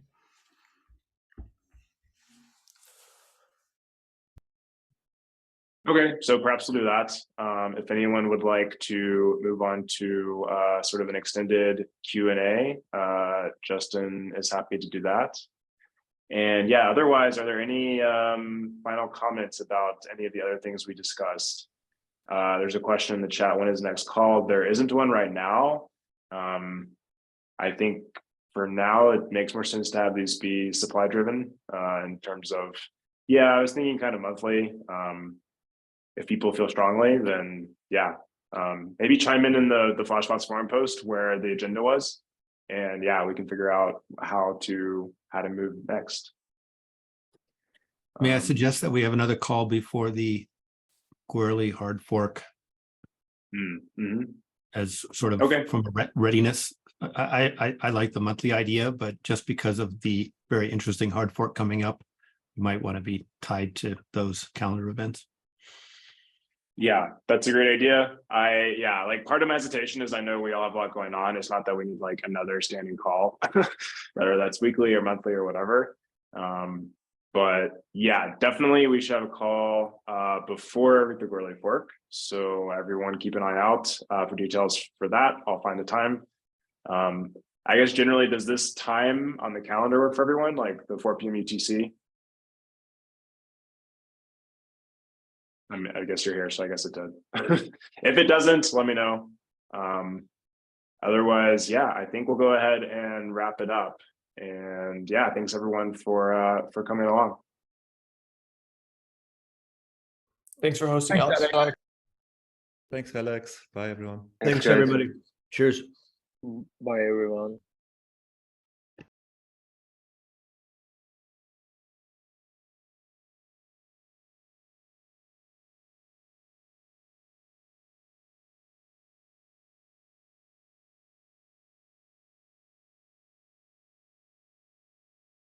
Okay, so perhaps we'll do that. If anyone would like to move on to sort of an extended Q&A, Justin is happy to do that. And yeah, otherwise, are there any final comments about any of the other things we discussed? There's a question in the chat, when is next call? There isn't one right now. I think for now, it makes more sense to have these be supply driven in terms of, yeah, I was thinking kind of monthly. If people feel strongly, then yeah, maybe chime in the Flashbots forum post where the agenda was, and yeah, we can figure out how to move next.
May I suggest that we have another call before the Goerli hard fork?
Mm-hmm.
as sort of
Okay.
from a readiness. I like the monthly idea, but just because of the very interesting hard fork coming up, you might want to be tied to those calendar events.
Yeah, that's a great idea. Yeah, like part of my hesitation is I know we all have a lot going on. It's not that we need like another standing call, whether that's weekly or monthly or whatever. But yeah, definitely we should have a call before the Goerli fork. So everyone keep an eye out for details for that. I'll find the time. I guess generally, does this time on the calendar work for everyone, like the 4 p.m. UTC? I guess you're here, so I guess it did. If it doesn't, let me know. Otherwise, yeah, I think we'll go ahead and wrap it up. And yeah, thanks everyone for coming along.
Thanks for hosting,
Thanks,
Alex.
Alex.
Thanks, Alex. Bye, everyone.
Thanks,
guys.
everybody. Cheers.
Bye, everyone.